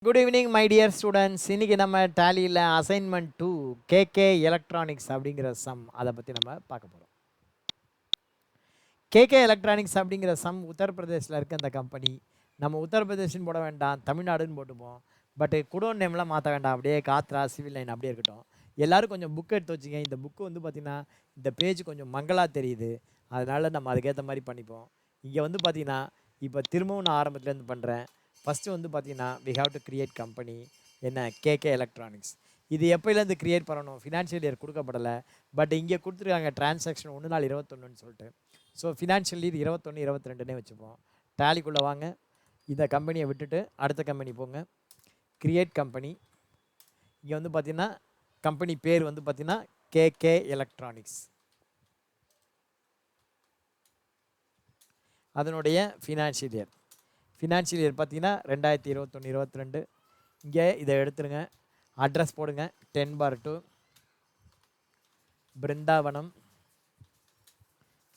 Good evening my dear students. இன்றைக்கி நம்ம டேலியில் assignment 2 KK electronics அப்படிங்கிற சம் அதை பற்றி நம்ம பார்க்க போகிறோம். கேகே எலக்ட்ரானிக்ஸ் அப்படிங்கிற சம் உத்தரப்பிரதேசில் இருக்க அந்த கம்பெனி. நம்ம உத்தரப்பிரதேஷ்னு போட வேண்டாம், தமிழ்நாடுன்னு போட்டுப்போம். பட் குடோன் நேம்லாம் மாற்ற வேண்டாம், அப்படியே காத்ரா சிவில் லைன் அப்படியே இருக்கட்டும். எல்லோரும் கொஞ்சம் புக் எடுத்து வச்சுங்க. இந்த புக்கு வந்து பார்த்திங்கன்னா இந்த பேஜ் கொஞ்சம் மங்களாக தெரியுது, அதனால் நம்ம அதுக்கேற்ற மாதிரி பண்ணிப்போம். இங்கே வந்து பார்த்திங்கன்னா இப்போ திரும்பவும் நான் ஆரம்பத்துலேருந்து பண்ணுறேன். ஃபஸ்ட்டு வந்து பார்த்திங்கன்னா we have to create company. என்ன? KK electronics. இது எப்போலேருந்து க்ரியேட் பண்ணணும்? ஃபினான்ஷியல் இயர் கொடுக்கப்படலை, பட் இங்கே கொடுத்துருக்காங்க டிரான்சாக்ஷன் 1/21 சொல்லிட்டு. ஸோ ஃபினான்ஷியல் இயர் 21 22 வச்சுப்போம். டேலிக்குள்ளே வாங்க, இந்த கம்பெனியை விட்டுட்டு அடுத்த கம்பெனி போங்க. Create company. இங்கே வந்து பார்த்திங்கன்னா கம்பெனி பேர் வந்து பார்த்திங்கன்னா கேகே எலக்ட்ரானிக்ஸ். அதனுடைய ஃபினான்ஷியல் இயர் பார்த்தீங்கன்னா 2021 22. இங்கே இதை எடுத்துருங்க. அட்ரஸ் போடுங்க. 10/2 பிருந்தாவனம்,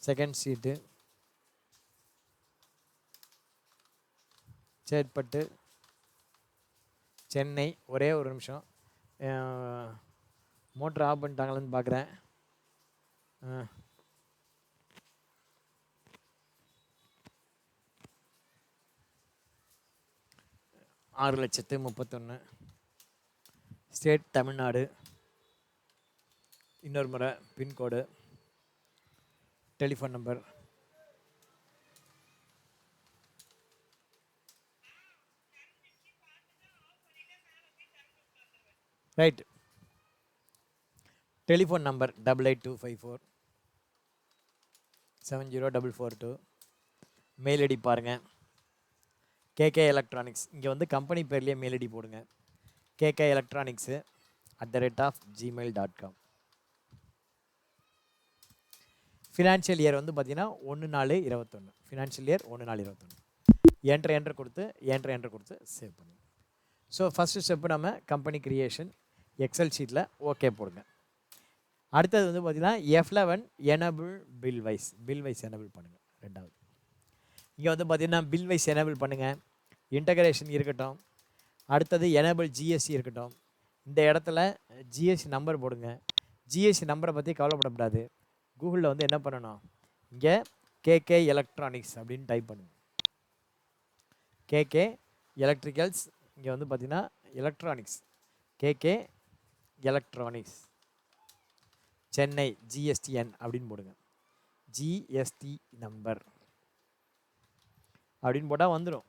செகண்ட் ஸ்ட்ரீட்டு, சேட்பட்டு, சென்னை. ஒரே ஒரு நிமிஷம், மோட்டர் ஆஃப் பண்ணிட்டாங்களான்னு பார்க்குறேன். 6,31,000. ஸ்டேட் தமிழ்நாடு. இன்னொரு முறை pincode, telephone number. Right. Telephone number 8825470442. Mail ID பாருங்கள், கேகே எலக்ட்ரானிக்ஸ். இங்கே வந்து கம்பெனி பேர்லேயே மெயில் ஐடி போடுங்க, KK electronics @gmail.com. Financial year வந்து பார்த்தீங்கன்னா 1/4/21. Financial year 1/4/21. என்ட்ரு கொடுத்து சேவ் பண்ணுங்க. ஸோ ஃபஸ்ட்டு ஸ்டெப்பு நம்ம கம்பெனி க்ரியேஷன் எக்ஸல் ஷீட்டில் ஓகே போடுங்க. அடுத்தது வந்து பார்த்திங்கன்னா F11 enable bill wise enable பண்ணுங்கள். ரெண்டாவது இங்கே வந்து பார்த்திங்கன்னா பில் வைஸ் எனபிள் பண்ணுங்கள். இன்டகிரேஷன் இருக்கட்டும். அடுத்தது எனபிள் ஜிஎஸ்டி இருக்கட்டும். இந்த இடத்துல ஜிஎஸ்டி நம்பர் போடுங்க. ஜிஎஸ்டி நம்பரை பற்றி கவலைப்படக்கூடாது. கூகுளில் வந்து என்ன பண்ணணும், இங்கே கேகே எலக்ட்ரானிக்ஸ் அப்படின்னு டைப் பண்ணுங்க. KK electricals. இங்கே வந்து பார்த்திங்கன்னா electronics, KK electronics Chennai GSTN அப்படின்னு போடுங்க. ஜிஎஸ்டி நம்பர் அப்படின்னு போட்டால் வந்துடும்.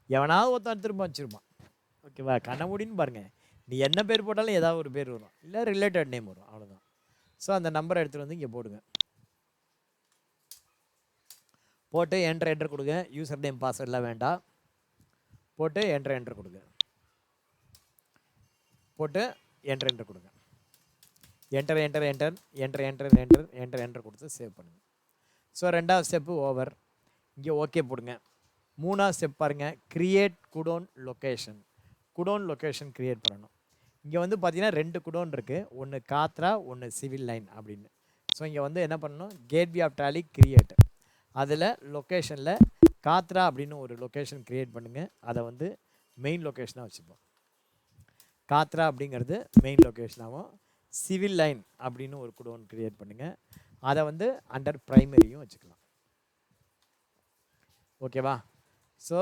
எவனாவது ஒருத்தன் திரும்ப வச்சுருப்பான். ஓகேவா? கண்ணமூடின்னு பாருங்கள், நீ என்ன பேர் போட்டாலும் ஏதாவது ஒரு பேர் வரும், இல்லை ரிலேட்டட் நேம் வரும், அவ்வளோதான். ஸோ அந்த நம்பரை எடுத்துகிட்டு வந்து இங்கே போடுங்க. போட்டு என்ட்ரு கொடுங்க. யூசர் நேம் பாஸ்வேர்டெலாம் வேண்டாம். போட்டு என்ட்ரு கொடுங்க. போட்டு என்ட்ரு கொடுங்க. என்ட்ரு கொடுத்து சேவ் பண்ணுங்கள். ஸோ ரெண்டாவது ஸ்டெப்பு ஓவர். இங்கே ஓகே போடுங்க. மூணாவது ஸ்டெப் பாருங்கள், create godown location. Godown location create பண்ணணும். இங்கே வந்து பார்த்தீங்கன்னா 2 குடோன் இருக்குது, ஒன்று காத்ரா, ஒன்று சிவில் லைன் அப்படின்னு. ஸோ இங்கே வந்து என்ன பண்ணணும், கேட்வே ஆஃப் டேலி கிரியேட். அதில் லொக்கேஷனில் காத்ரா அப்படின்னு ஒரு லொக்கேஷன் க்ரியேட் பண்ணுங்கள். அதை வந்து மெயின் லொக்கேஷனாக வச்சுப்போம். காத்ரா அப்படிங்கிறது மெயின் லொக்கேஷனாகவும், சிவில் லைன் அப்படின்னு ஒரு குடோன் க்ரியேட் பண்ணுங்கள். அதை வந்து அண்டர் ப்ரைமரியும் வச்சுக்கலாம். ஓகேவா? ஸோ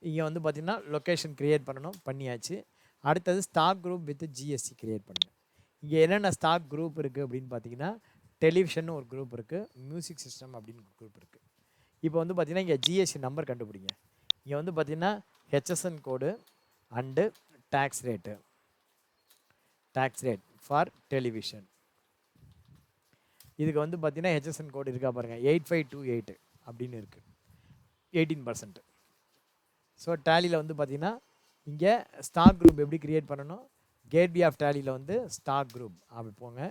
இங்கே வந்து பார்த்திங்கன்னா லொக்கேஷன் க்ரியேட் பண்ணணும், பண்ணியாச்சு. அடுத்தது stock group with GST create பண்ணுங்கள். இங்கே என்னென்ன ஸ்டாக் குரூப் இருக்குது அப்படின்னு பார்த்தீங்கன்னா, டெலிவிஷன் ஒரு குரூப் இருக்குது, மியூசிக் சிஸ்டம் அப்படின்னு ஒரு குரூப் இருக்குது. இப்போ வந்து பார்த்திங்கன்னா இங்கே ஜிஎஸ்டி நம்பர் கண்டுபிடிங்க. இங்கே வந்து பார்த்திங்கன்னா HSN code and tax rate for television. இதுக்கு வந்து பார்த்திங்கன்னா ஹெச்எஸ்என் கோடு இருக்கா பாருங்கள், 8528 அப்படின்னு இருக்குது, 18%. ஸோ டேலியில் வந்து பார்த்திங்கன்னா இங்கே ஸ்டாக் குரூப் எப்படி க்ரியேட் பண்ணணும், கேட்வே ஆஃப் டேலியில் வந்து ஸ்டாக் குரூப் அப்படி போங்க.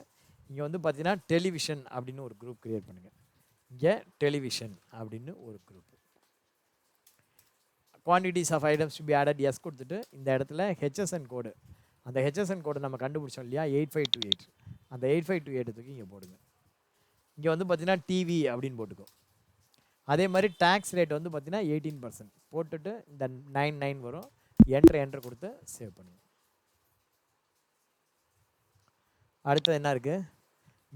இங்கே வந்து பார்த்திங்கன்னா டெலிவிஷன் அப்படின்னு ஒரு குரூப் க்ரியேட் பண்ணுங்கள். இங்கே டெலிவிஷன் அப்படின்னு ஒரு group. Quantities of items to be added yes கொடுத்துட்டு இந்த இடத்துல ஹெச்எஸ்என் கோடு, அந்த ஹெச்எஸ்என் கோடு நம்ம கண்டுபிடிச்சோம் இல்லையா, 8528, அந்த 8528 தூக்கி இங்கே போடுங்க. இங்கே வந்து பார்த்திங்கன்னா டிவி அப்படின்னு போட்டுக்கோ. அதே மாதிரி டேக்ஸ் ரேட் வந்து பார்த்திங்கன்னா 18% போட்டுட்டு இந்த 99 வரும். என்ட்ரு கொடுத்து சேவ் பண்ணுங்கள். அடுத்தது என்ன இருக்குது?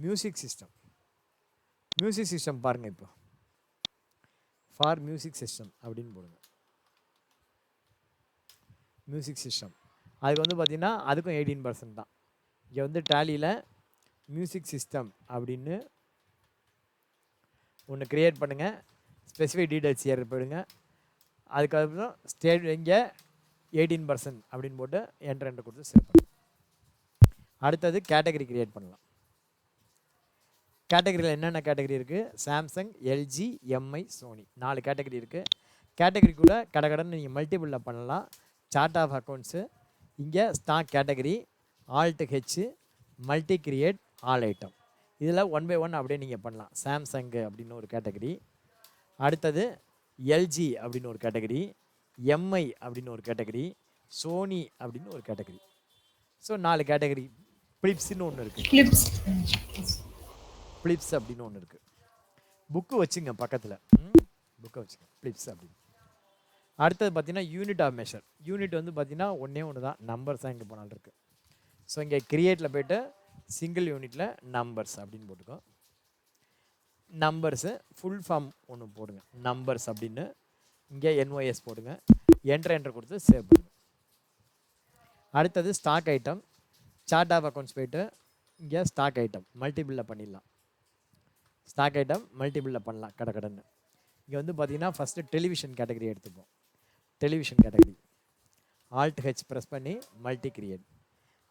Music system. மியூசிக் சிஸ்டம் பாருங்கள். இப்போ ஃபார் மியூசிக் சிஸ்டம் அப்படின்னு போடுங்க. மியூசிக் சிஸ்டம் அதுக்கு வந்து பார்த்திங்கன்னா அதுக்கும் 18% தான். இங்கே வந்து டேலியில் மியூசிக் சிஸ்டம் அப்படின்னு ஒன்று க்ரியேட் பண்ணுங்கள். ஸ்பெசிஃபை டீடைல்ஸ் ஏற போயிடுங்க. அதுக்கப்புறம் ஸ்டேட் இங்கே 18% அப்படின்னு போட்டு என்ட்ரு கொடுத்து சேவ் பண்ணுங்கள். அடுத்தது கேட்டகரி க்ரியேட் பண்ணலாம். கேட்டகரியில் என்னென்ன கேட்டகரி இருக்குது? Samsung, LG, Mi, Sony 4 category இருக்குது. கேட்டகரி கூட கடகடன்னு நீங்கள் மல்டிபிளில் பண்ணலாம். சார்ட் ஆஃப் அக்கௌண்ட்ஸு, இங்கே stock category, alt H, multi create, all item. இதில் 1 by 1 அப்படியே நீங்கள் பண்ணலாம். சாம்சங்கு அப்படின்னு ஒரு கேட்டகரி, அடுத்தது எல்ஜி அப்படின்னு ஒரு கேட்டகரி, எம்ஐ அப்படின்னு ஒரு கேட்டகரி, சோனி அப்படின்னு ஒரு கேட்டகரி. So 4 category. பிளிப்ஸ்ன்னு ஒன்று இருக்குது. பிளிப்ஸ் அப்படின்னு ஒன்று இருக்குது. புக்கு வச்சுங்க பக்கத்தில். புக்கை வச்சுங்க பிளிப்ஸ் அப்படின்னு. அடுத்தது பார்த்தீங்கன்னா யூனிட் ஆஃப் மெஷர். யூனிட் வந்து பார்த்தீங்கன்னா ஒன்று தான், நம்பர்ஸ் தான் இங்கே போனாலும் இருக்குது. ஸோ இங்கே கிரியேட்டில் போய்ட்டு சிங்கிள் யூனிட்டில் நம்பர்ஸ் அப்படின்னு போட்டுக்கோ. நம்பர்ஸு ஃபுல் ஃபார்ம் ஒன்று போடுங்க, நம்பர்ஸ் அப்படின்னு. இங்கே என்ஒஎஸ் போடுங்க. என்ட்ரு கொடுத்து சேவ் பண்ணுங்க. அடுத்தது stock item. Chart of accounts போய்ட்டு இங்கே ஸ்டாக் ஐட்டம் மல்டிபிளில் பண்ணிடலாம். ஸ்டாக் ஐட்டம் மல்டிபிளில் பண்ணலாம் கடன்னு. இங்கே வந்து பார்த்தீங்கன்னா ஃபஸ்ட்டு டெலிவிஷன் கேட்டகரி எடுத்துப்போம். Television category alt H press பண்ணி மல்டி கிரியேட்.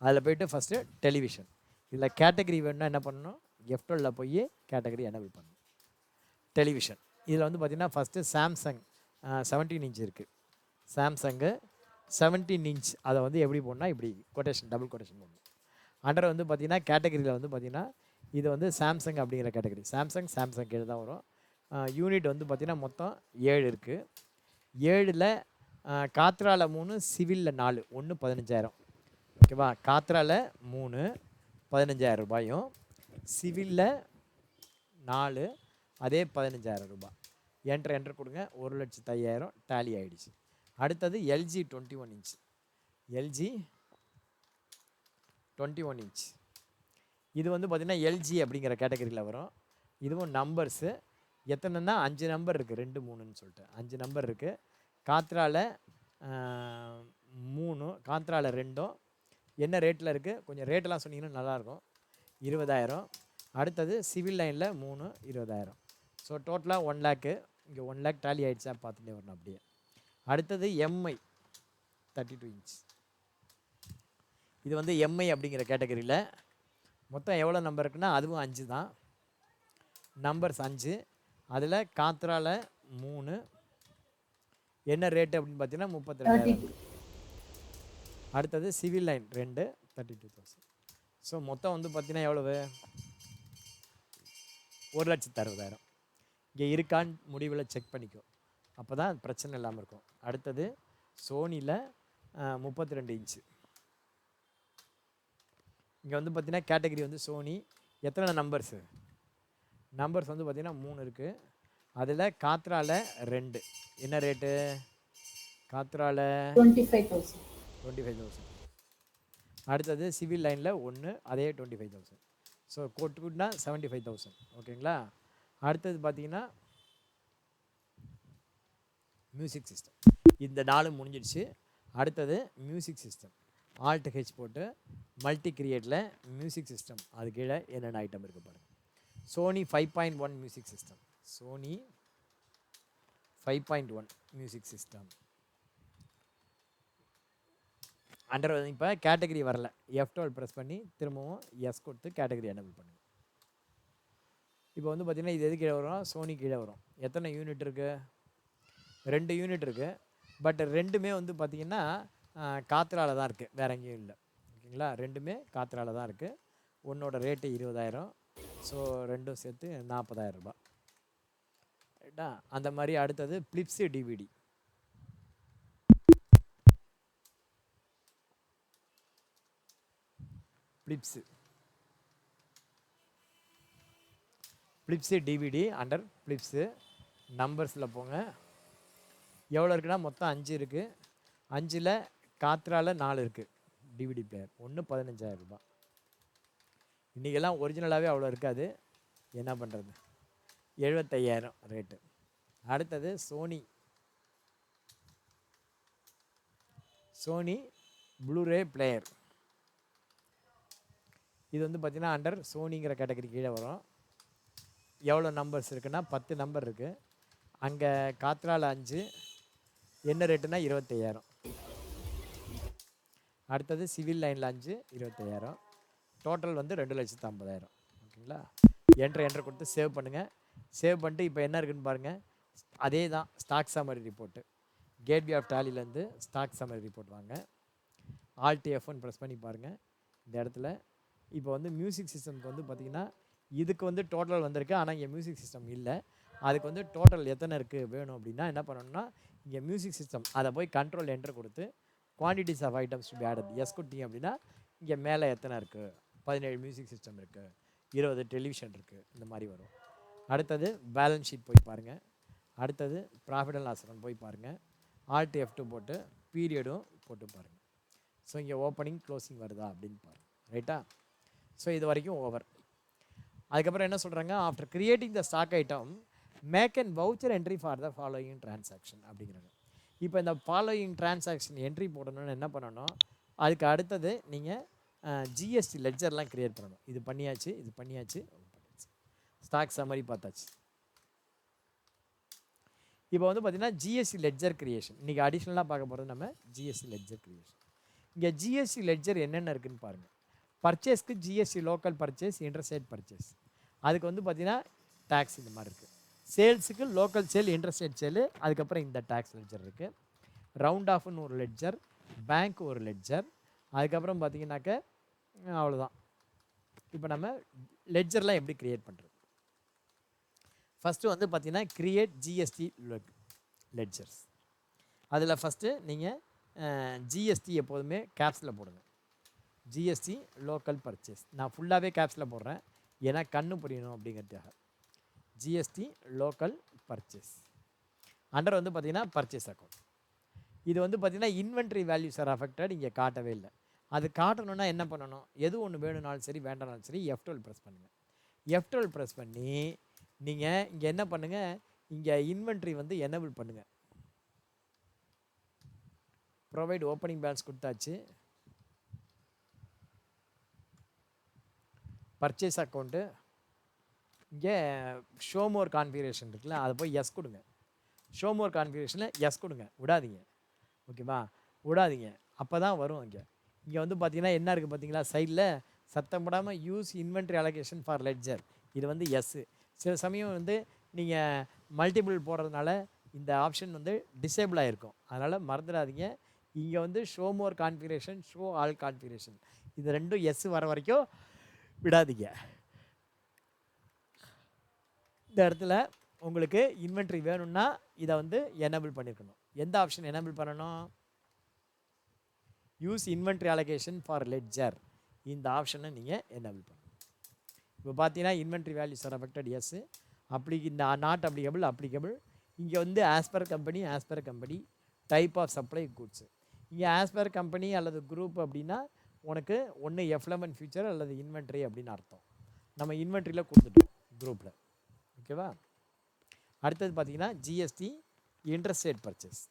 அதில் போய்ட்டு ஃபஸ்ட்டு டெலிவிஷன். இதில் கேட்டகரி வேணுன்னா என்ன பண்ணணும்? F12 போய் கேட்டகரி எனபிள் பண்ணணும். டெலிவிஷன் இதில் வந்து பார்த்திங்கன்னா ஃபஸ்ட்டு சாம்சங் 17 இன்ச் இருக்குது. சாம்சங்கு 17 இன்ச் அதை வந்து எப்படி போடணும்னா இப்படி கொட்டேஷன், டபுள் கொட்டேஷன் போடணும். அண்டர் வந்து பார்த்திங்கன்னா கேட்டகரியில் வந்து பார்த்திங்கன்னா இது வந்து சாம்சங் அப்படிங்கிற கேட்டகரி. சாம்சங் கீழே தான் வரும். யூனிட் வந்து பார்த்திங்கன்னா மொத்தம் 7 இருக்குது. 7ல் காத்ராவில் 3, சிவிலில் 4, ஒன்று 15,000. ஓகேவா? காத்ராவில் 3 15,000 ரூபாயும், சிவிலில் 4 அதே 15,000 ரூபாய். என்ட்ரு கொடுங்க. 1,05,000 டேலி ஆகிடுச்சு. அடுத்தது எல்ஜி 21 இன்ச். எல்ஜி 21 இன்ச் இது வந்து பார்த்திங்கன்னா எல்ஜி அப்படிங்கிற கேட்டகரியில் வரும். இதுவும் நம்பர்ஸு எத்தனைன்னா 5 நம்பர் இருக்குது. 2 3ன்னு சொல்லிட்டு 5 நம்பர் இருக்குது. காத்ராவில் 3, காத்ராவில் 2. என்ன ரேட்டில் இருக்குது? கொஞ்சம் ரேட்டெல்லாம் சொன்னீங்கன்னா நல்லாயிருக்கும். 20,000. அடுத்தது சிவில் லைனில் 3 20,000. ஸோ டோட்டலாக 1 lakh. இங்கே 1 lakh டேலி ஆகிடுச்சா பார்த்துட்டே வரணும் அப்படியே. அடுத்தது எம்ஐ 32 இன்ச். இது வந்து எம்ஐ அப்படிங்கிற கேட்டகரியில் மொத்தம் எவ்வளோ நம்பர் இருக்குன்னா அதுவும் 5 தான். நம்பர்ஸ் 5. அதில் காத்ராவில் 3. என்ன ரேட்டு அப்படின்னு பார்த்தீங்கன்னா 32,000. அடுத்தது சிவில் லைன் 2 32,000. ஸோ மொத்தம் வந்து பார்த்தீங்கன்னா எவ்வளவு? 1,60,000. இங்கே இருக்கான்னு முடிவில் செக் பண்ணிக்கோ, அப்போ தான் பிரச்சனை இல்லாமல் இருக்கும். அடுத்தது சோனியில் 32 இன்ச்சு. இங்கே வந்து பார்த்தீங்கன்னா கேட்டகரி வந்து சோனி. எத்தனை நம்பர்ஸு? நம்பர்ஸ் வந்து பார்த்திங்கன்னா 3 இருக்குது. அதில் காத்ராவில் 2. என்ன ரேட்டு? காத்ராவில் 25,000. அடுத்தது சிவில் லைனில் 1 அதே 25,000. ஸோ கூட்டுனா 75,000. ஓகேங்களா? அடுத்தது பார்த்தீங்கன்னா மியூசிக் சிஸ்டம். இந்த 4 முடிஞ்சிடுச்சு. அடுத்தது மியூசிக் சிஸ்டம். ஆல்ட் ஹெச் போட்டு மல்டி கிரியேட்டில் மியூசிக் சிஸ்டம் அது கீழே என்னென்ன ஐட்டம் இருக்குது பாருங்கள். Sony 5.1 music system. Sony 5.1 music system. Under இப்போ கேட்டகரி வரல. F12 ப்ரெஸ் பண்ணி திரும்பவும் எஸ் கொடுத்து கேட்டகரி எனபிள் பண்ணுங்கள். இப்போ வந்து பார்த்திங்கன்னா இது எது கீழே வரும்? சோனி கீழே வரும். எத்தனை யூனிட் இருக்குது? 2 யூனிட் இருக்குது. பட் ரெண்டுமே வந்து பார்த்திங்கன்னா காத்ராவில் தான் இருக்குது, வேறு எங்கேயும் இல்லை. ஓகேங்களா? ரெண்டுமே காத்ராவில் தான் இருக்குது. ஒன்றோட ரேட்டு 20,000. ஸோ ரெண்டும் சேர்த்து 40,000 ரூபாய். ரைட்டா? அந்த மாதிரி அடுத்தது Philips DVD. Philips DVD under Philips நம்பர்ஸில் போங்க. எவ்வளோ இருக்குன்னா மொத்தம் 5 இருக்குது. 5ல் காத்ரால 4 இருக்குது டிவிடி பிளேயர். ஒன்று 15,000 ரூபாய். இன்றைக்கெல்லாம் ஒரிஜினலாகவே அவ்வளோ இருக்காது, என்ன பண்ணுறது, 75,000 ரேட்டு. அடுத்தது சோனி ப்ளூரே பிளேயர். இது வந்து பார்த்திங்கன்னா அண்டர் சோனிங்கிற கேட்டகரி கீழே வரும். எவ்வளோ நம்பர்ஸ் இருக்குன்னா 10 நம்பர் இருக்குது. அங்கே காத்ரால 5, என்ன ரேட்டுனா 25,000. அடுத்தது சிவில் லைனில் 5, 25,000. டோட்டல் வந்து 2,50,000. ஓகேங்களா. என்ட்ரு கொடுத்து சேவ் பண்ணுங்கள். சேவ் பண்ணிட்டு இப்போ என்ன இருக்குதுன்னு பாருங்கள். அதே தான் stock summary report. Gateway of டாலிலேருந்து ஸ்டாக் சம்மரி ரிப்போர்ட் வாங்க. ஆல்ட் F1 ப்ரெஸ் பண்ணி பாருங்கள். இந்த இடத்துல இப்போ வந்து மியூசிக் சிஸ்டம்க்கு வந்து பார்த்திங்கன்னா இதுக்கு வந்து டோட்டல் வந்திருக்கு, ஆனால் இங்கே மியூசிக் சிஸ்டம் இல்லை. அதுக்கு வந்து டோட்டல் எத்தனை இருக்குது வேணும் அப்படின்னா என்ன பண்ணணும்னா இங்கே மியூசிக் சிஸ்டம் அதை போய் கண்ட்ரோல் என்ட்ரு கொடுத்து quantities of items to be added yes கொடுத்தீங்க அப்படின்னா இங்கே மேலே எத்தனை இருக்குது, 17 மியூசிக் சிஸ்டம் இருக்குது, 20 டெலிவிஷன் இருக்குது, இந்த மாதிரி வரும். அடுத்தது பேலன்ஸ் ஷீட் போய் பாருங்கள். அடுத்தது ப்ராஃபிட் அண்ட் லாஸ் அக்கவுண்ட் போய் பாருங்கள். ஆல்ட் F2 போட்டு பீரியடும் போட்டு பாருங்கள். ஸோ இங்கே ஓப்பனிங் க்ளோசிங் வருதா அப்படின்னு பாருங்கள். ரைட்டா. ஸோ இது வரைக்கும் ஓவர். அதுக்கப்புறம் என்ன சொல்கிறாங்க, after creating the stock item make and voucher entry for the following transaction அப்படிங்கிறாங்க. இப்போ இந்த ஃபாலோயிங் டிரான்சாக்ஷன் என்ட்ரி போடணும்னு என்ன பண்ணணும், அதுக்கு அடுத்தது நீங்கள் ஜிஎஸ்டி லெட்ஜர்லாம் க்ரியேட் பண்ணணும். இது பண்ணியாச்சு. ஸ்டாக் சம்மரி பார்த்தாச்சு. இப்போ வந்து பார்த்திங்கன்னா ஜிஎஸ்டி லெட்ஜர் க்ரியேஷன் இன்றைக்கி அடிஷ்னலாக பார்க்க போகிறது நம்ம ஜிஎஸ்டி லெட்ஜர் க்ரியேஷன். இங்கே ஜிஎஸ்டி லெட்ஜர் என்னென்ன இருக்குதுன்னு பாருங்கள். பர்ச்சேஸ்க்கு GST local purchase, interstate purchase, அதுக்கு வந்து பார்த்திங்கன்னா டேக்ஸ் இந்த மாதிரி இருக்குது. சேல்ஸுக்கு லோக்கல் சேல், இன்டர்ஸ்டேட் சேலு, அதுக்கப்புறம் இந்த டேக்ஸ் லெட்ஜர் இருக்குது. ரவுண்ட் ஆஃப்னு ஒரு லெட்ஜர், பேங்க் ஒரு லெட்ஜர், அதுக்கப்புறம் பார்த்திங்கனாக்க அவ்வளோதான். இப்போ நம்ம லெட்ஜர்லாம் எப்படி க்ரியேட் பண்ணுறது. ஃபஸ்ட்டு வந்து பார்த்திங்கன்னா க்ரியேட் ஜிஎஸ்டி லெட்ஜர்ஸ். அதில் ஃபஸ்ட்டு நீங்கள் ஜிஎஸ்டி எப்போதுமே கேப்ஸில் போடுங்க. ஜிஎஸ்டி லோக்கல் பர்ச்சேஸ் நான் ஃபுல்லாகவே கேப்ஸில் போடுறேன், ஏன்னா கண்ணு புரியணும் அப்படிங்கிறதுக்காக. ஜிஎஸ்டி லோக்கல் பர்ச்சேஸ் அண்டர் வந்து பார்த்திங்கன்னா பர்ச்சேஸ் அக்கௌண்ட். இது வந்து பார்த்திங்கன்னா இன்வென்ட்ரி வேல்யூஸ் ஆர் அஃபெக்டட் இங்கே காட்டவே இல்லை. அது காட்டணுன்னா என்ன பண்ணணும், எது ஒன்று வேணும்னாலும் சரி வேண்டானாலும் சரி F12 ப்ரெஸ் பண்ணுங்கள். F12 ப்ரெஸ் பண்ணி நீங்கள் இங்கே என்ன பண்ணுங்கள், இங்கே இன்வென்ட்ரி வந்து எனேபிள் பண்ணுங்கள். ப்ரொவைட் ஓப்பனிங் பேலன்ஸ் கொடுத்தாச்சு. பர்ச்சேஸ் அக்கௌண்ட்டு இங்கே ஷோமோர் கான்ஃபிகரேஷன் இருக்குல்ல, அதை போய் எஸ் கொடுங்க. ஷோமோர் கான்ஃபிகரேஷனில் எஸ் கொடுங்க, விடாதீங்க. ஓகேவா, விடாதீங்க, அப்போ தான் வரும். இங்கே வந்து பார்த்தீங்கன்னா என்ன இருக்குது பார்த்தீங்களா, சைடில் சத்தம் போடாமல் use inventory allocation for ledger, இது வந்து எஸ்ஸு. சில சமயம் வந்து நீங்கள் மல்டிபிள் போடுறதுனால இந்த ஆப்ஷன் வந்து டிசேபிள் ஆகிருக்கும், அதனால் மறந்துடாதீங்க. இங்கே வந்து ஷோமோர் கான்ஃபிகரேஷன், ஷோ ஆல் கான்ஃபிகரேஷன், இது ரெண்டும் எஸ் வர வரைக்கும் விடாதீங்க. இந்த இடத்துல உங்களுக்கு இன்வென்ட்ரி வேணும்னா இதை வந்து எனேபிள் பண்ணியிருக்கணும். எந்த ஆப்ஷன் எனேபிள் பண்ணணும், use inventory allocation for ledger, இந்த ஆப்ஷனை நீங்கள் எனேபிள் பண்ணணும். இப்போ பார்த்தீங்கன்னா inventory values are affected yes, இந்த நாட் அப்ளிகபிள். இங்கே வந்து as per company type of supply goods. இங்கே ஆஸ் பர் கம்பெனி அல்லது குரூப் அப்படின்னா உனக்கு ஒன்று F11 ஃபியூச்சர் அல்லது இன்வென்ட்ரி அப்படின்னு அர்த்தம். நம்ம இன்வென்ட்ரியில் கொடுத்துட்டோம் குரூப்பில். ஓகேவா. அடுத்தது பார்த்தீங்கன்னா GST interstate purchase.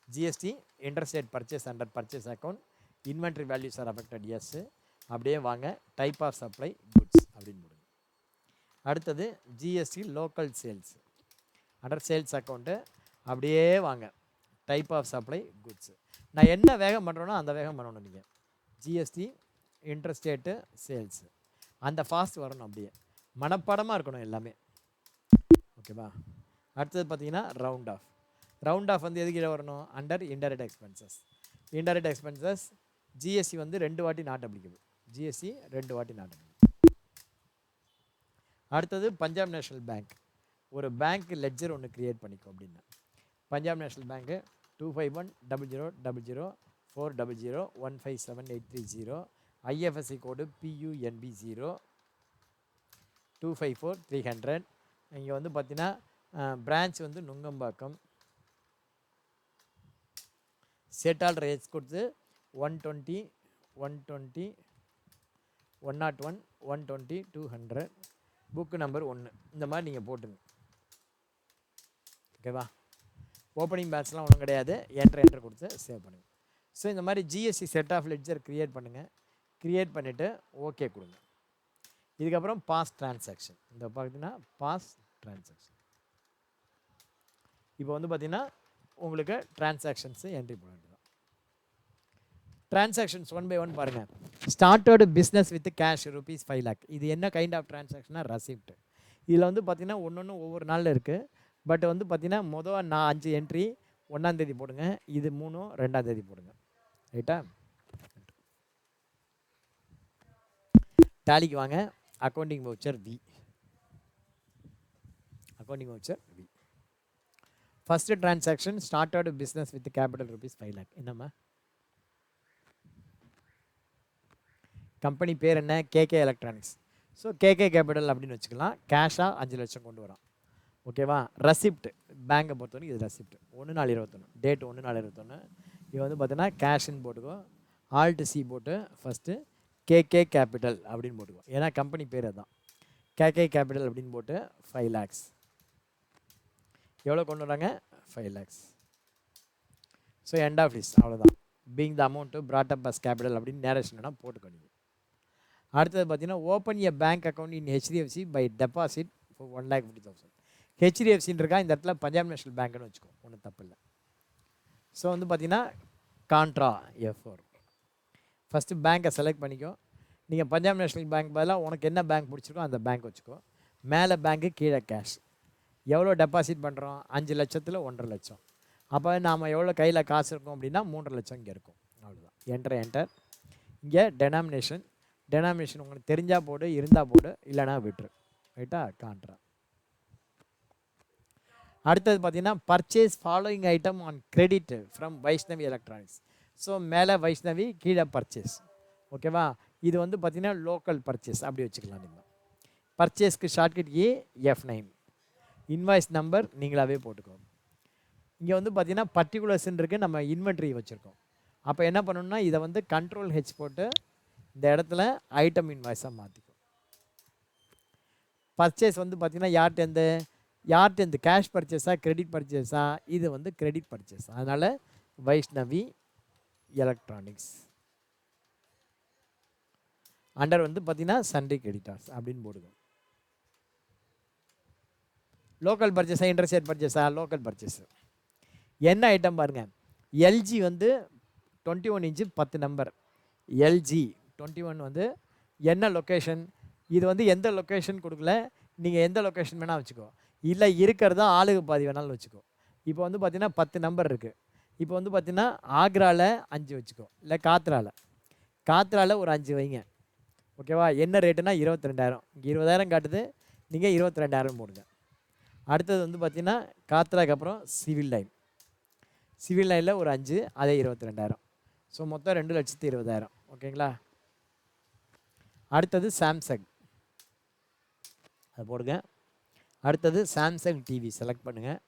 GST interstate purchase under purchase account, inventory values are affected yes. அப்படியே வாங்க, டைப் ஆஃப் சப்ளை குட்ஸ் அப்படின்னு போடுங்க. அடுத்தது GST local sales under sales account, அப்படியே வாங்க, டைப் ஆஃப் சப்ளை குட்ஸு. நான் என்ன வேகம் பண்ணுறேனோ அந்த வேகம் பண்ணணும். நீங்கள் ஜிஎஸ்டி இன்டர்ஸ்டேட்டு சேல்ஸு அந்த ஃபாஸ்ட் வரணும், அப்படியே மனப்பாடமாக இருக்கணும் எல்லாமே. ஓகேவா. அடுத்தது பார்த்தீங்கன்னா ரவுண்ட் ஆஃப் வந்து எதுக்கு வரணும், அண்டர் இன்டைரக்ட் எக்ஸ்பென்சஸ். ஜிஎஸ்டி வந்து 2 வாட்டி நாட் அப்ளிகபிள், ஜிஎஸ்டி 2 வாட்டி நாட் அப்ளிகபிள். அடுத்தது பஞ்சாப் நேஷ்னல் பேங்க், ஒரு பேங்க் லெட்ஜர் ஒன்று க்ரியேட் பண்ணிக்கோ அப்படின்னா. பஞ்சாப் நேஷ்னல் பேங்க்கு 2510004000157830, ஐஎஃப்எஸ்சி கோடு PUNB0 254300. இங்கே வந்து பார்த்தீங்கன்னா பிரான்ச் வந்து நுங்கம்பாக்கம், செட் ஆல் ரேட்ஸ் கொடுத்து 120 120 101 120 200 புக்கு நம்பர் 1 இந்த மாதிரி நீங்கள் போட்டுங்க. ஓகேவா? ஓப்பனிங் பேலன்ஸ்லாம் ஒன்றும் கிடையாது. என்ட்ரு கொடுத்து சேவ் பண்ணுங்கள். ஸோ இந்த மாதிரி GST set of ledger create பண்ணுங்கள். க்ரியேட் பண்ணிவிட்டு ஓகே கொடுங்க. இதுக்கப்புறம் பாஸ் ட்ரான்சாக்ஷன். இந்த பார்த்தீங்கன்னா பாஸ் ட்ரான்சாக்ஷன். இப்போ வந்து பார்த்தீங்கன்னா உங்களுக்கு ட்ரான்சாக்ஷன்ஸு என்ட்ரி போட வேண்டியதான். ட்ரான்சாக்ஷன்ஸ் 1 by 1 பாருங்கள். Started business with cash ₹5 lakh. இது என்ன கைண்ட் ஆஃப் ட்ரான்சாக்ஷனாக ரெசிப்ட். இதில் வந்து பார்த்தீங்கன்னா ஒன்று ஒவ்வொரு நாளில் இருக்குது. பட் வந்து பார்த்தீங்கன்னா நான் 5 என்ட்ரி 1ஆம் தேதி போடுங்க. இது 3 2ஆம் தேதி போடுங்க. ரைட்டா? டேலிக்கு வாங்க. Accounting voucher V. Accounting voucher V. First transaction started business with capital ₹5 lakh. என்னம்மா கம்பெனி பேர் என்ன? KK electronics. So KK capital அப்படின்னு வச்சுக்கலாம். கேஷாக 5 லட்சம் கொண்டு வரோம். ஓகேவா? ரெசிப்ட் பேங்கை பொறுத்தவரைக்கும் இது ரெசிப்ட் 1/4/21 டேட் 1/4/21. இது வந்து பார்த்தீங்கன்னா கேஷ்ன்னு போட்டுக்கோ. ஆல்ட் சி போட்டு ஃபஸ்ட்டு கேகே கேபிட்டல் அப்படின்னு போட்டுக்கோ. ஏன்னா கம்பெனி பேர் அதுதான். கேகே கேபிட்டல் அப்படின்னு போட்டு 5 lakhs. எவ்வளோ கொண்டு வராங்க? 5 lakhs. So end of list அவ்வளோதான். Being the amount brought up as capital அப்படின்னு நேரேஷன்னா போட்டுக்கோ நீங்கள். அடுத்தது பார்த்தீங்கன்னா open a bank account in HDFC by deposit for 1,50,000. ஹெச்டிஎஃப்சின்னு இருக்கா, இந்த இடத்துல பஞ்சாப் நேஷனல் பேங்க்னு வச்சுக்கோ, ஒன்றும் தப்பு இல்லை. ஸோ வந்து பார்த்தீங்கன்னா கான்ட்ரா F4. ஃபஸ்ட்டு பேங்க்கை செலக்ட் பண்ணிக்கோ. நீங்கள் பஞ்சாப் நேஷனல் பேங்க் பதிலாக உனக்கு என்ன பேங்க் பிடிச்சிருக்கோ அந்த பேங்க் வச்சுக்கோ. மேலே பேங்க்கு, கீழே கேஷ். எவ்வளோ டெபாசிட் பண்ணுறோம்? 5 லட்சத்தில் 1.5 லட்சம். அப்போ நாம் எவ்வளோ கையில் காசு இருக்கும் அப்படின்னா 3.5 லட்சம் இங்கே இருக்கும். அவ்வளோதான். என்டர். இங்கே டெனாமினேஷன் உங்களுக்கு தெரிஞ்சால் போடு, இருந்தால் போடு, இல்லைனா விட்டுரு. ரைட்டா? கான்ட்ரா. அடுத்தது பார்த்தீங்கன்னா purchase following item on credit from Vaishnavi electronics. So மேலே வைஷ்ணவி, கீழே பர்ச்சேஸ். ஓகேவா? இது வந்து பார்த்தீங்கன்னா லோக்கல் பர்ச்சேஸ் அப்படி வச்சுக்கலாம். நீங்கள் பர்ச்சேஸ்க்கு ஷார்ட்கட் F9. இன்வாய்ஸ் நம்பர் நீங்களாகவே போட்டுக்கோ. இங்கே வந்து பார்த்தீங்கன்னா பர்டிகுலர்ஸ்ன்னு இருக்குது, நம்ம இன்வென்ட்ரி வச்சுருக்கோம். அப்போ என்ன பண்ணணும்னா இதை வந்து Ctrl H போட்டு இந்த இடத்துல ஐட்டம் இன்வாய்ஸாக மாற்றிக்கும். பர்ச்சேஸ் வந்து பார்த்தீங்கன்னா யார்கிட்ட கேஷ் பர்ச்சேஸா கிரெடிட் பர்ச்சேஸா? இது வந்து கிரெடிட் பர்ச்சேஸ். அதனால் வைஷ்ணவி எலக்ட்ரானிக்ஸ். அண்டர் வந்து பார்த்தீங்கன்னா சண்டே கிரெடிட்டார்ஸ் அப்படின்னு போடுங்க. லோக்கல் பர்ச்சேஸா இன்டர்ஸ்டேட் பர்ச்சேஸா? Local purchase. என்ன ஐட்டம் பாருங்கள். எல்ஜி வந்து 21 inch 10 நம்பர். எல்ஜி 21 வந்து என்ன லொக்கேஷன்? இது வந்து எந்த லொக்கேஷன் கொடுக்கல, நீங்கள் எந்த லொக்கேஷன் வேணால் வச்சுக்கோ. இல்லை இருக்கிறதா ஆளுக்கு பாதி வேணாலும் வச்சுக்கோ. இப்போ வந்து பார்த்தீங்கன்னா 10 நம்பர் இருக்குது. இப்போ வந்து பார்த்தீங்கன்னா ஆக்ராவில் 5 வச்சுக்கோ, இல்லை காத்ராவில் ஒரு 5 வைங்க. ஓகேவா? என்ன ரேட்டுனா 22,000. இங்கே 20,000 காட்டுது, நீங்கள் 22,000 போடுங்க. அடுத்தது வந்து பார்த்தீங்கன்னா காத்ராக்கு அப்புறம் சிவில் லைனில் ஒரு 5, அதே 22,000. ஸோ மொத்தம் 2,20,000. ஓகேங்களா? அடுத்தது சாம்சங், அது போடுங்க. அடுத்தது சாம்சங் டிவி செலக்ட் பண்ணுங்கள்.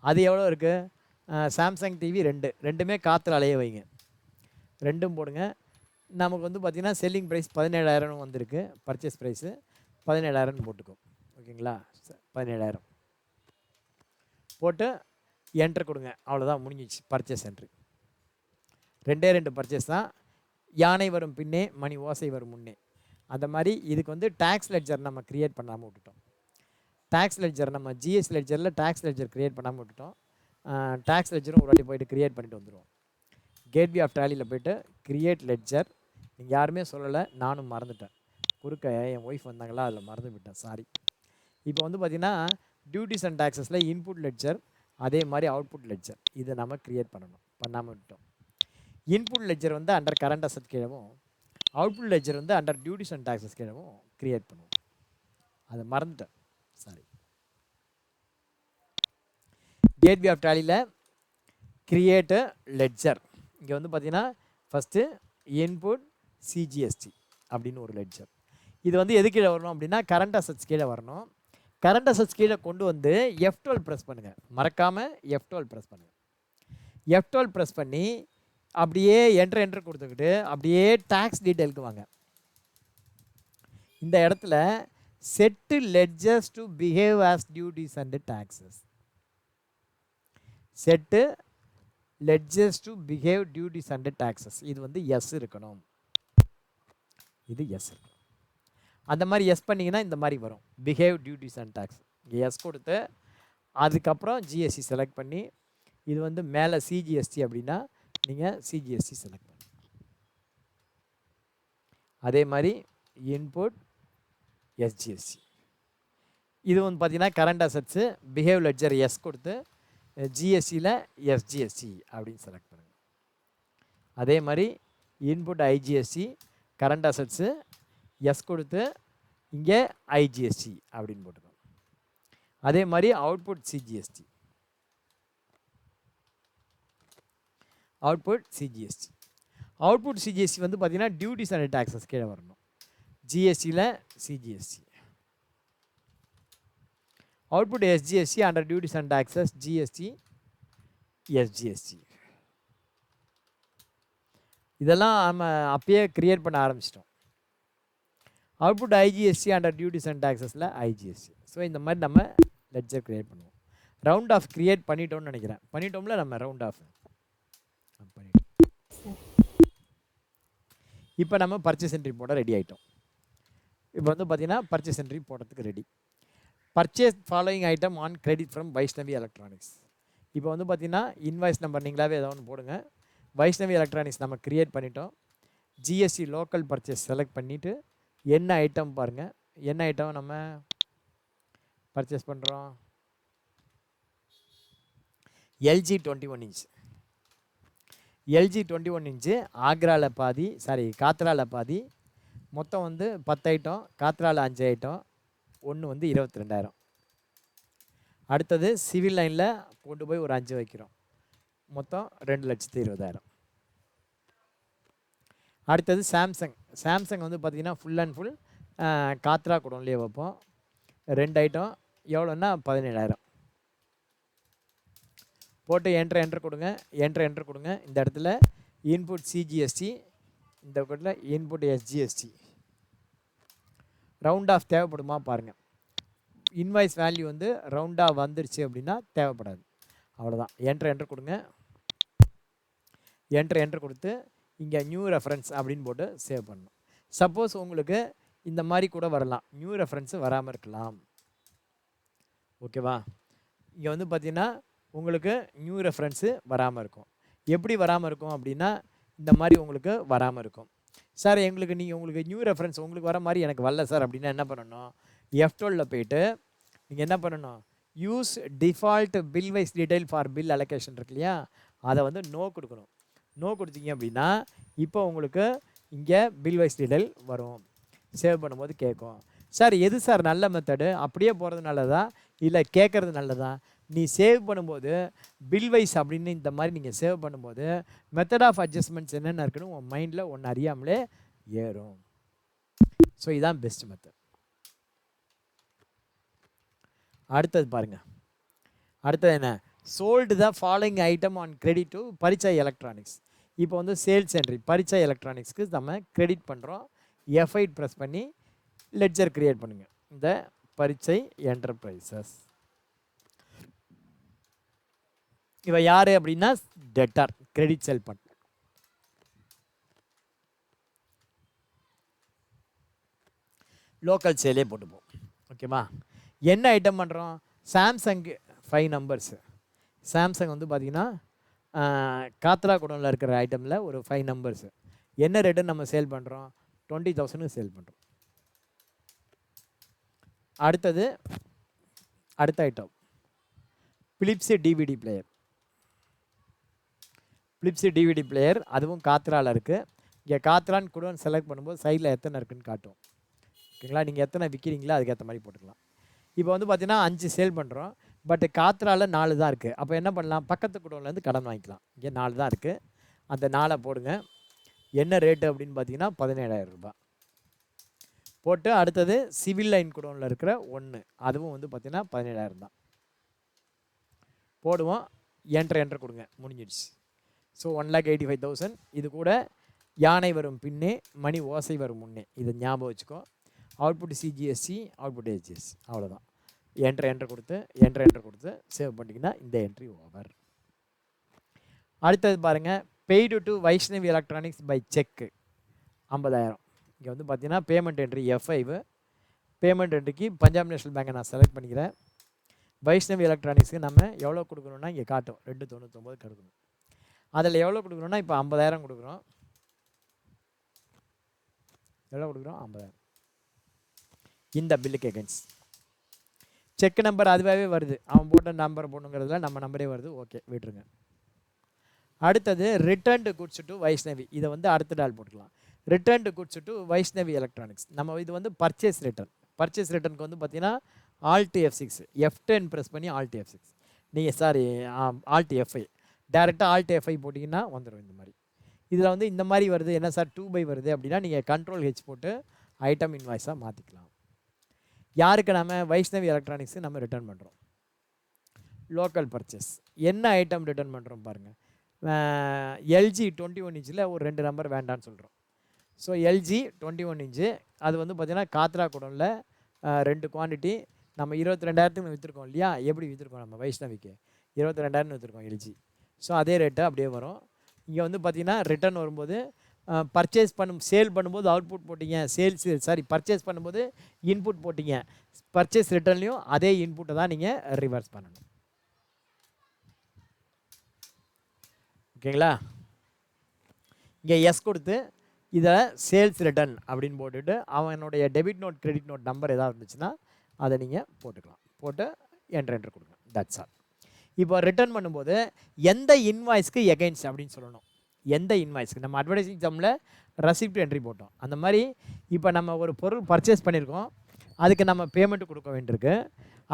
அது எவ்வளோ இருக்குது? சாம்சங் டிவி 2, ரெண்டுமே காற்றுல வைங்க. 2ம் போடுங்க. நமக்கு வந்து பார்த்திங்கன்னா செல்லிங் ப்ரைஸ் 17,000 வந்திருக்கு. பர்ச்சேஸ் ப்ரைஸு 17,000 போட்டுக்கோ. ஓகேங்களா? 17,000 போட்டு என்ட்ரு கொடுங்க. அவ்வளோதான், முடிஞ்சிச்சு பர்ச்சேஸ் என்ட்ரி. 2 பர்ச்சேஸ் தான். யானை வரும் பின்னே மணி ஓசை வரும் முன்னே. அந்த மாதிரி இதுக்கு வந்து டேக்ஸ் லெட்ஜர் நம்ம க்ரியேட் பண்ணாமல் விட்டுட்டோம். டேக்ஸ் லெட்ஜர் நம்ம ஜிஎஸ் லெட்ஜரில் டேக்ஸ் லெட்ஜர் க்ரியேட் பண்ணாமல் விட்டுட்டோம். டேக்ஸ் லெட்ஜரும் ஒரு வாட்டி போய்ட்டு க்ரியேட் பண்ணிட்டு வந்துடுவோம். கேட்வே ஆஃப் டேலியில் போய்ட்டு க்ரியேட் லெட்ஜர். நீங்கள் யாருமே சொல்லலை, நானும் மறந்துட்டேன். குறுக்க என் ஒய்ஃப் வந்தாங்களா, அதில் மறந்து விட்டேன், சாரி. இப்போ வந்து பார்த்திங்கன்னா டியூட்டிஸ் அண்ட் டேக்ஸஸில் இன்புட் லெட்ஜர், அதே மாதிரி அவுட்புட் லெட்ஜர், இதை நம்ம க்ரியேட் பண்ணாமல் விட்டோம். இன்புட் லெட்ஜர் வந்து அண்டர் கரண்ட் அசட் கீழவும், அவுட்புட் லெட்ஜர் வந்து அண்டர் டியூட்டிஸ் அண்ட் டேக்ஸஸ் கீழவும் க்ரியேட் பண்ணுவோம். அதை மறந்துட்டேன், சாரி. கேட்வே ஆஃப் டேலியில் கிரியேட் லெட்ஜர். இங்கே வந்து பார்த்தீங்கன்னா ஃபஸ்ட்டு இன்புட் சிஜிஎஸ்டி அப்படின்னு ஒரு லெட்ஜர். இது வந்து எது கீழே வரணும் அப்படின்னா கரண்ட் அசட்ஸ் கீழே வரணும். கரண்ட் அசட்ஸ் கீழே கொண்டு வந்து F12 ப்ரெஸ் பண்ணுங்கள். மறக்காமல் F12 ப்ரெஸ் பண்ணுங்கள். F12 ப்ரெஸ் பண்ணி அப்படியே என்ட்ரு கொடுத்துக்கிட்டு அப்படியே டேக்ஸ் டீட்டெயிலுக்கு வாங்க. இந்த இடத்துல set ledgers to behave as duties and taxes. Set ledgers to behave duties and taxes. இது வந்து எஸ் இருக்கணும். இது எஸ் இருக்கணும். அந்த மாதிரி எஸ் பண்ணிங்கன்னா இந்த மாதிரி வரும், பிஹேவ் டியூட்டிஸ் அண்ட் டாக்ஸ். இங்கே எஸ் கொடுத்து அதுக்கப்புறம் ஜிஎஸ்டி செலக்ட் பண்ணி, இது வந்து மேலே சிஜிஎஸ்டி அப்படின்னா நீங்கள் சிஜிஎஸ்டி செலக்ட் பண்ணி, அதே மாதிரி இன்புட் எஸ்ஜிஎஸ்டி. இது வந்து பார்த்தீங்கன்னா current assets, behave ledger yes கொடுத்து ஜிஎஸ்டியில் எஸ்ஜிஎஸ்டி அப்படின்னு செலக்ட் பண்ணுங்கள். அதே மாதிரி input IGST, current assets yes கொடுத்து இங்கே ஐஜிஎஸ்டி அப்படின்னு போட்டுக்கோங்க. அதே மாதிரி output CGST, output CGST. Output CGST வந்து பார்த்தீங்கன்னா டியூட்டிஸ் அண்ட் டாக்ஸஸ் கீழே வரணும். ஜிஎஸ்டியில் CGST. Output SGST under duties and taxes GST SGST. இதெல்லாம் நம்ம அப்பயே கிரியேட் பண்ண ஆரம்பிச்சிட்டோம். Output IGST under duties and டாக்ஸஸில் ஐஜிஎஸ்டி. ஸோ இந்த மாதிரி நம்ம லெட்ஜர் கிரியேட் பண்ணுவோம். ரவுண்ட் ஆஃப் கிரியேட் பண்ணிட்டோம்னு நினைக்கிறேன். பண்ணிட்டோம்ல நம்ம ரவுண்ட் ஆஃப் பண்ணிட்டோம். இப்போ நம்ம பர்ச்சேஸ் என்ட்ரி போட ரெடி ஆகிட்டோம். இப்போ வந்து பார்த்தீங்கன்னா பர்ச்சேஸ் என்ட்ரி போடுறதுக்கு ready. Purchase following item on credit from Vaishnavi electronics. இப்போ வந்து பார்த்தீங்கன்னா இன்வாய்ஸ் நம்பர் நீங்களாவே ஏதாவது ஒன்று போடுங்க. வைஷ்ணவி எலக்ட்ரானிக்ஸ் நம்ம கிரியேட் பண்ணிட்டோம். ஜிஎஸ்டி லோக்கல் பர்ச்சேஸ் செலக்ட் பண்ணிவிட்டு என்ன ஐட்டம் பாருங்கள், என்ன ஐட்டம் நம்ம பர்ச்சேஸ் பண்ணுறோம். LG 21 inch. எல்ஜி 21 இன்ச்சு ஆக்ராவில் பாதி, காத்ராவில் பாதி. மொத்தம் வந்து 10 ஐட்டம், காத்ராவில் 5 ஐட்டம், ஒன்று வந்து 22,000. அடுத்தது சிவில் லைனில் கொண்டு போய் ஒரு 5 வைக்கிறோம், மொத்தம் 2,20,000. அடுத்தது சாம்சங். சாம்சங் வந்து பார்த்திங்கன்னா ஃபுல் அண்ட் ஃபுல் காத்ரா குடோன்லேயே வைப்போம். 2 ஐட்டம் எவ்வளோன்னா 17,000. போட்டு என்ட்ரு கொடுங்க, என்ட்ரு கொடுங்க. இந்த இடத்துல இன்புட் சிஜிஎஸ்டி, இந்த இடத்துல இன்புட் எஸ்ஜிஎஸ்டி. ரவுண்ட் ஆஃப் தேவைப்படுமா பாருங்கள். இன்வாய்ஸ் வேல்யூ வந்து ரவுண்டாக வந்துருச்சு அப்படின்னா தேவைப்படாது, அவ்வளோதான். என்ட்ரு கொடுங்க, என்ட்ரு கொடுத்து இங்கே நியூ ரெஃபரன்ஸ் அப்படின்னு போட்டு சேவ் பண்ணணும். சப்போஸ் உங்களுக்கு இந்த மாதிரி கூட வரலாம், நியூ ரெஃபரன்ஸு வராமல் இருக்கலாம். ஓகேவா? இங்கே வந்து பார்த்தீங்கன்னா உங்களுக்கு நியூ ரெஃபரன்ஸு வராமல் இருக்கும். எப்படி வராமல் இருக்கும் அப்படின்னா இந்த மாதிரி உங்களுக்கு வராமல் இருக்கும். சார் உங்களுக்கு நியூ ரெஃபரன்ஸ் உங்களுக்கு வர மாதிரி எனக்கு வரல சார் அப்படின்னா என்ன பண்ணணும், F12 போயிட்டு நீங்கள் என்ன பண்ணணும், use default bill wise detail for bill allocation இருக்கு இல்லையா, அதை வந்து நோ கொடுக்கணும். நோ கொடுத்தீங்க அப்படின்னா இப்போ உங்களுக்கு இங்கே பில் வைஸ் டீடைல் வரும். சேவ் பண்ணும்போது கேட்கும். சார் எது சார் நல்ல மெத்தடு, அப்படியே போகிறது நல்லதா இல்லை கேட்குறது நல்லதா? நீ சேவ் பண்ணும்போது பில் வைஸ் அப்படின்னு இந்த மாதிரி நீங்கள் சேவ் பண்ணும்போது மெத்தட் ஆஃப் அட்ஜஸ்ட்மெண்ட்ஸ் என்னென்ன இருக்குன்னு உங்கள் மைண்டில் ஒன்று அறியாமலே ஏறும். ஸோ இதுதான் பெஸ்ட் மெத்தட். அடுத்தது பாருங்கள். அடுத்தது என்ன, sold the following item on credit to Paricha electronics. இப்போ வந்து சேல்ஸ் என்ட்ரி பரிச்சா எலக்ட்ரானிக்ஸ்க்கு நம்ம கிரெடிட் பண்ணுறோம். F8 ப்ரெஸ் பண்ணி லெட்ஜர் கிரியேட் பண்ணுங்கள். இந்த பரிச்சை என்டர்பிரைசஸ். இவ யார் அப்படின்னா டெட்டார், கிரெடிட் செல் பண்ண. லோக்கல் சேலே போட்டுப்போம். ஓகேவா? என்ன ஐட்டம் பண்ணுறோம், சாம்சங் 5 நம்பர்ஸு. சாம்சங் வந்து பார்த்திங்கன்னா காத்ரா குடோனில் இருக்கிற ஐட்டமில் ஒரு 5 நம்பர்ஸு. என்ன ரேட்டுன்னு நம்ம சேல் பண்ணுறோம், 20,000 சேல் பண்ணுறோம். அடுத்தது அடுத்த item Philips DVD player. Philips DVD player அதுவும் காத்ராவில் இருக்குது. இங்கே காத்ரான்னு குடோன் செலக்ட் பண்ணும்போது சைடில் எத்தனை இருக்குதுன்னு காட்டும். ஓகேங்களா? நீங்கள் எத்தனை விற்கிறீங்களோ அதுக்கேற்ற மாதிரி போட்டுக்கலாம். இப்போ வந்து பார்த்தீங்கன்னா 5 சேல் பண்ணுறோம், பட் காத்ராவில் 4 தான் இருக்குது. அப்போ என்ன பண்ணலாம், பக்கத்து குடோன்லேருந்து கடன் வாங்கிக்கலாம். இங்கே 4 தான் இருக்குது, அந்த 4 போடுங்க. என்ன ரேட்டு அப்படின்னு பார்த்தீங்கன்னா 17,000 ரூபாய் போட்டு, அடுத்தது சிவில் லைன் குடோனில் இருக்கிற 1 அதுவும் வந்து பார்த்தீங்கன்னா 17,000 தான் போடுவோம். என்ட்ரு கொடுங்க, முடிஞ்சிடுச்சு. ஸோ 1,85,000. இது கூட யானை வரும் பின்னே மணி ஓசை வரும் முன்னே, இதை ஞாபகம் வச்சுக்கோ. அவுட்புட் சிஜிஎஸ்சி, அவுட்புட் ஹெச்எஸ்சி, அவ்வளோதான். என்ட்ரு கொடுத்து சேவ் பண்ணிங்கன்னா இந்த என்ட்ரி ஓவர். அடுத்தது பாருங்கள், paid to Vaishnavi electronics by cheque 50,000. இங்கே வந்து பார்த்தீங்கன்னா பேமெண்ட் என்ட்ரி F5. பேமெண்ட் என்ட்ரிக்கு பஞ்சாப் நேஷனல் பேங்கை நான் செலக்ட் பண்ணிக்கிறேன். வைஷ்ணவி எலக்ட்ரானிக்ஸுக்கு நம்ம எவ்வளோ கொடுக்கணுன்னா இங்கே காட்டும் 299 கொடுக்கணும். அதில் எவ்வளோ கொடுக்கணுன்னா இப்போ 50,000 கொடுக்குறோம். எவ்வளோ கொடுக்குறோம்? 50,000. இந்த பில்லுக்கு எகென்ஸ்ட் செக் நம்பர் அதுவாகவே வருது, அவன் போட்ட நம்பர் போடணுங்கிறதுல நம்ம நம்பரே வருது. ஓகே, விட்டுருங்க. அடுத்தது ரிட்டர்ன்டு குட்ஸ் டு வைஷ்ணவி, இதை வந்து அடுத்த நாள் போட்டுக்கலாம். Returned goods to Vaishnavi electronics, நம்ம இது வந்து பர்ச்சேஸ் ரிட்டர்னுக்கு வந்து பார்த்தீங்கன்னா Alt F6, F10 ப்ரெஸ் பண்ணி Alt F6, நீங்கள் சாரி Alt F5, டேரெக்டாக Alt F5 போட்டிங்கன்னா வந்துடும் இந்த மாதிரி. இதில் வந்து இந்த மாதிரி வருது, என்ன சார் 2 வருது அப்படின்னா நீங்கள் Ctrl H போட்டு ஐட்டம் இன்வாய்ஸாக மாற்றிக்கலாம். யாருக்கு நம்ம வைஷ்ணவி எலக்ட்ரானிக்ஸு நம்ம ரிட்டர்ன் பண்ணுறோம்? Local purchase. என்ன ஐட்டம் ரிட்டர்ன் பண்ணுறோம் பாருங்கள். எல்ஜி 21 இன்ச்சில் ஒரு 2 நம்பர் வேண்டான்னு சொல்கிறோம். ஸோ எல்ஜி 21 இன்ச்சு, அது வந்து பார்த்திங்கன்னா காத்ரா குடோனில் 2 குவான்டிட்டி நம்ம 22,000 விற்றுருக்கோம் இல்லையா? எப்படி விற்றுருக்கோம் நம்ம வைஷ்ணவிக்கு? 22,000 விற்றுருக்கோம் எல்ஜி. ஸோ அதே ரேட்டு அப்படியே வரும். இங்கே வந்து பார்த்திங்கன்னா ரிட்டர்ன் வரும்போது சேல் பண்ணும்போது அவுட்புட் போட்டிங்க, பர்ச்சேஸ் பண்ணும்போது இன்புட் போட்டிங்க, பர்ச்சேஸ் ரிட்டர்ன்லையும் அதே இன்புட்டை தான் நீங்கள் ரிவர்ஸ் பண்ணணும். ஓகேங்களா? இங்கே எஸ் கொடுத்து இதை சேல்ஸ் ரிட்டர்ன் அப்படின்னு போட்டுட்டு அவனுடைய debit note credit note number எதாவது இருந்துச்சுன்னா அதை நீங்கள் போட்டுக்கலாம். போட்டு என்ட்ரு கொடுங்க. That's all. இப்போ ரிட்டர்ன் பண்ணும்போது எந்த இன்வாய்ஸ்க்கு எகைன்ஸ்ட் அப்படின்னு சொல்லணும். எந்த இன்வாய்ஸ்க்கு நம்ம அட்வர்டைசிங் சம்மில் ரெசிப்ட் என்ட்ரி போட்டோம். அந்த மாதிரி இப்போ நம்ம ஒரு பொருள் பர்ச்சேஸ் பண்ணியிருக்கோம், அதுக்கு நம்ம பேமெண்ட் கொடுக்க வேண்டியிருக்கு.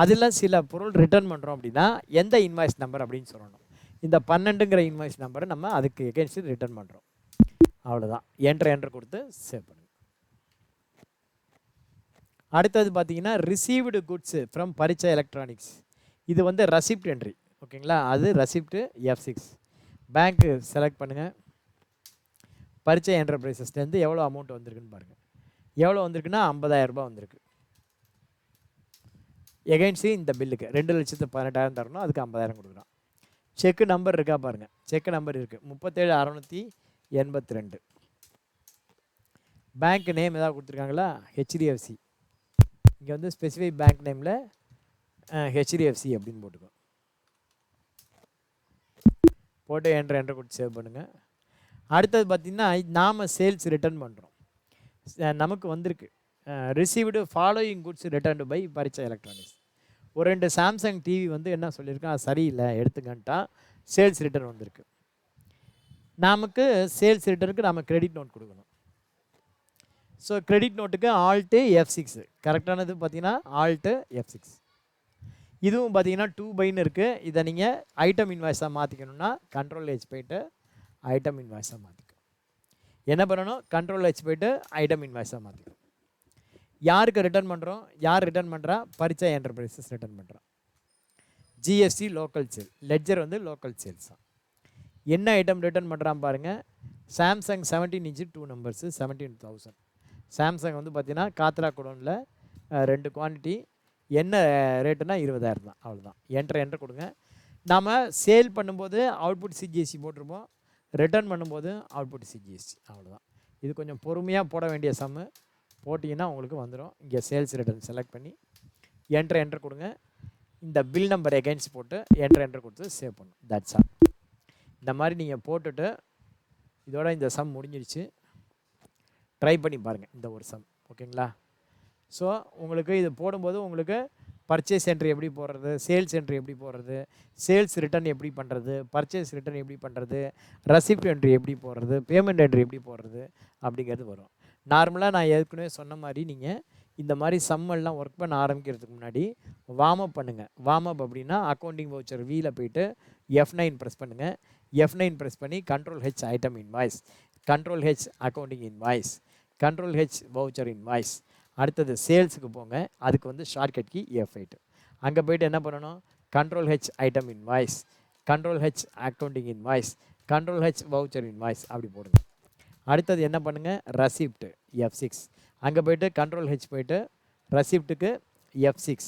அதில் சில பொருள் ரிட்டர்ன் பண்ணுறோம் அப்படின்னா எந்த இன்வாய்ஸ் நம்பர் அப்படின்னு சொல்லணும். இந்த 12ங்கிற இன்வாய்ஸ் நம்பரை நம்ம அதுக்கு எகைன்ஸ்ட் ரிட்டர்ன் பண்ணுறோம். அவ்வளோதான். என்ட்ரு கொடுத்து சேவ் பண்ணுங்க. அடுத்தது பார்த்தீங்கன்னா ரிசீவ்டு குட்ஸு ஃப்ரம் பரிச்சா எலக்ட்ரானிக்ஸ், இது வந்து ரெசிப்ட் என்ட்ரி. ஓகேங்களா? அது ரெசிப்ட்டு F6. பேங்க்கு செலக்ட் பண்ணுங்கள். பரிச்சை என்டர்பிரைசஸ்லேருந்து எவ்வளோ அமௌண்ட் வந்திருக்குன்னு பாருங்கள். எவ்வளோ வந்திருக்குன்னா 50,000 ரூபாய் வந்திருக்கு. எகைன்ஸ்ட் இந்த பில்லுக்கு 2,18,000 தரணும், அதுக்கு 50,000 கொடுக்குறோம். செக்கு நம்பர் இருக்கா பாருங்கள். செக்கு நம்பர் இருக்குது 37,682. பேங்க் நேம் ஏதாவது கொடுத்துருக்காங்களா? HDFC. இங்கே வந்து ஸ்பெசிஃபை பேங்க் நேமில் HDFC அப்படின்னு போட்டுக்கோ. போட்டு என்ட்ரு கொடுத்து சேவ் பண்ணுங்கள். அடுத்தது பார்த்திங்கன்னா நாம் சேல்ஸ் ரிட்டர்ன் பண்ணுறோம். நமக்கு வந்திருக்கு received following goods returned by Paricha electronics. ஒரு 2 சாம்சங் டிவி வந்து என்ன சொல்லியிருக்கேன், அது சரியில்லை எடுத்துக்கன்ட்டா சேல்ஸ் ரிட்டர்ன் வந்திருக்கு. நமக்கு சேல்ஸ் ரிட்டர்னுக்கு நம்ம கிரெடிட் நோட் கொடுக்கணும். ஸோ கிரெடிட் நோட்டுக்கு Alt F6, கரெக்டானது பார்த்தீங்கன்னா Alt F6. இதுவும் பார்த்தீங்கன்னா 2 இருக்குது. இதை நீங்கள் ஐட்டம் இன்வாய்ஸாக மாற்றிக்கணும்னா Ctrl H போய்ட்டு ஐட்டம் இன்வாய்ஸாக மாற்றிக்கணும். என்ன பண்ணணும்? Ctrl H போய்ட்டு ஐட்டம் இன்வாய்ஸாக மாற்றிக்கணும். யாருக்கு ரிட்டர்ன் பண்ணுறோம்? யார் ரிட்டர்ன் பண்ணுறா? பரிச்சா என்டர்பிரைசஸ் ரிட்டர்ன் பண்ணுறோம். GST லோக்கல் சேல், லெட்ஜர் வந்து லோக்கல் சேல்ஸ் தான். என்ன ஐட்டம் ரிட்டர்ன் பண்ணுறான் பாருங்கள். Samsung 17 inch 2 numbers 17,000. சாம்சங் வந்து பார்த்தீங்கன்னா காத்ரா குடோனில் 2 குவான்டிட்டி. என்ன ரேட்டுனா 20,000 தான். அவ்வளோதான். என்ட்ரு கொடுங்க. நாம் சேல் பண்ணும்போது அவுட்புட் சிஜிஎஸ்சி போட்டிருப்போம், ரிட்டர்ன் பண்ணும்போது அவுட்புட் சிஜிஎஸ்சி. அவ்வளோதான். இது கொஞ்சம் பொறுமையாக போட வேண்டிய சம்மு. போட்டிங்கன்னா உங்களுக்கு வந்துடும். இங்கே சேல்ஸ் ரிட்டர்ன் செலக்ட் பண்ணி என்ட்ரு கொடுங்க. இந்த பில் நம்பர் எகைன்ஸ்ட் போட்டு என்ட்ரு கொடுத்து சேவ் பண்ணும். That's all. இந்த மாதிரி நீங்கள் போட்டுட்டு இதோட இந்த சம் முடிஞ்சிருச்சு. ட்ரை பண்ணி பாருங்கள் இந்த ஒரு சம். ஓகேங்களா? ஸோ உங்களுக்கு இது போடும்போது உங்களுக்கு பர்ச்சேஸ் என்ட்ரி எப்படி போடுறது, சேல்ஸ் என்ட்ரி எப்படி போடுறது, சேல்ஸ் ரிட்டர்ன் எப்படி பண்ணுறது, பர்ச்சேஸ் ரிட்டர்ன் எப்படி பண்ணுறது, ரெசிப்ட் என்ட்ரி எப்படி போடுறது, பேமெண்ட் என்ட்ரி எப்படி போடுறது அப்படிங்கிறது வரும். நார்மலாக நான் ஏற்கனவே சொன்ன மாதிரி நீங்கள் இந்த மாதிரி சம்மெல்லாம் ஒர்க் பண்ண ஆரம்பிக்கிறதுக்கு முன்னாடி வார்ம் அப் பண்ணுங்கள். வார்ம் அப் அப்படின்னா அக்கௌண்டிங் வவுச்சர் வீல போய்ட்டு F9 ப்ரெஸ் பண்ணுங்கள். F9 ப்ரெஸ் பண்ணி Ctrl H item invoice, Ctrl H accounting invoice, Ctrl H voucher invoice. அடுத்தது சேல்ஸுக்கு போங்க. அதுக்கு வந்து ஷார்ட்கட் கீ F8. அங்கே போய்ட்டு என்ன பண்ணணும்? Ctrl H item invoice, Ctrl H accounting invoice, control H voucher invoice அப்படி போடுங்க. அடுத்தது என்ன பண்ணுங்கள், ரசிப்ட் F6. அங்கே போய்ட்டு கண்ட்ரோல் ஹெச் போய்ட்டு ரசிப்ட்டுக்கு F6,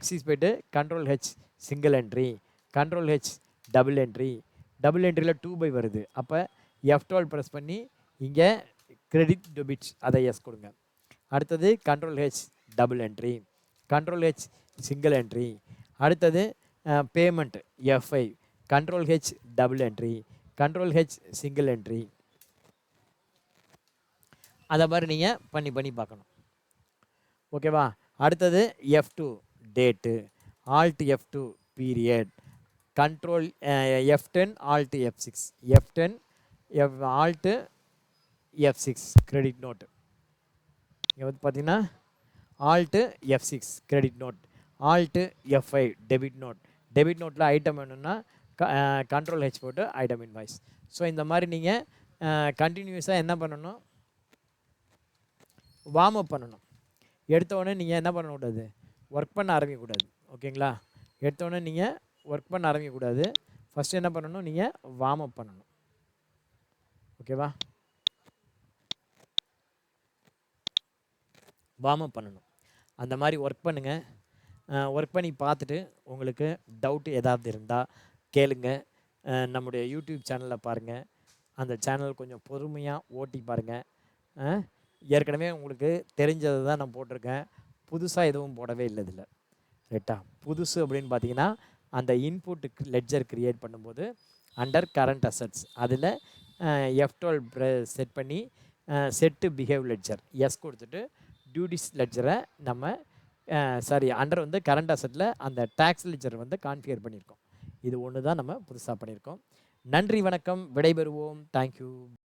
F6 போய்ட்டு control H single entry, control H double entry, double என்ட்ரியில் 2/, வருது. அப்போ F12 ப்ரெஸ் பண்ணி இங்கே கிரெடிட் டெபிட் அதை எஸ் கொடுங்க. அடுத்தது control H double entry, control H single entry. அடுத்தது payment F5, control H double entry, control H single entry. அதை மாதிரி நீங்கள் பண்ணி பார்க்கணும். ஓகேவா? அடுத்தது F2 date, alt F2 period, control F10 alt F6, F10 alt F6 credit note. இங்கே வந்து பார்த்தீங்கன்னா alt F6 credit note, alt F5 debit note. Debit நோட்டில் ஐட்டம் வேணும்னா கண்ட்ரோல் ஹெச் போட்டு ஐட்டம் இன்வாய்ஸ். ஸோ இந்த மாதிரி நீங்கள் கண்டினியூஸாக என்ன பண்ணணும், வார்ம் அப் பண்ணணும். எடுத்தோடனே நீங்கள் என்ன பண்ணக்கூடாது, ஒர்க் பண்ண ஆரம்பிக்கக்கூடாது. ஓகேங்களா? எடுத்தோடனே நீங்கள் ஒர்க் பண்ண ஆரம்பிக்கக்கூடாது. ஃபஸ்ட்டு என்ன பண்ணணும், நீங்கள் வார்ம் அப் பண்ணணும். ஓகேவா? வார்ம் அப் பண்ணணும். அந்த மாதிரி ஒர்க் பண்ணுங்கள். ஒர்க் பண்ணி பார்த்துட்டு உங்களுக்கு டவுட்டு ஏதாவது இருந்தால் கேளுங்க. நம்முடைய யூடியூப் சேனலில் பாருங்கள். அந்த சேனல் கொஞ்சம் பொறுமையாக ஓட்டி பாருங்கள். ஏற்கனவே உங்களுக்கு தெரிஞ்சது தான் நான் போட்டிருக்கேன். புதுசாக எதுவும் போடவே இல்லை இதில். ரைட்டா? புதுசு அப்படின்னு பார்த்தீங்கன்னா அந்த இன்புட் லெட்ஜர் க்ரியேட் பண்ணும்போது அண்டர் கரண்ட் அசட்ஸ் அதில் F12 செட் பண்ணி செட்டு பிஹேவ் லெட்ஜர் எஸ் கொடுத்துட்டு டியூட்டிஸ் லெட்ஜரை நம்ம அண்டர் வந்து கரண்ட் அசட்டில் அந்த டேக்ஸ் லெட்ஜர் வந்து கான்ஃபிகர் பண்ணியிருக்கோம். இது ஒன்று தான் நம்ம புதுசாக பண்ணியிருக்கோம். நன்றி, வணக்கம், விடைபெறுவோம். தேங்க்யூ.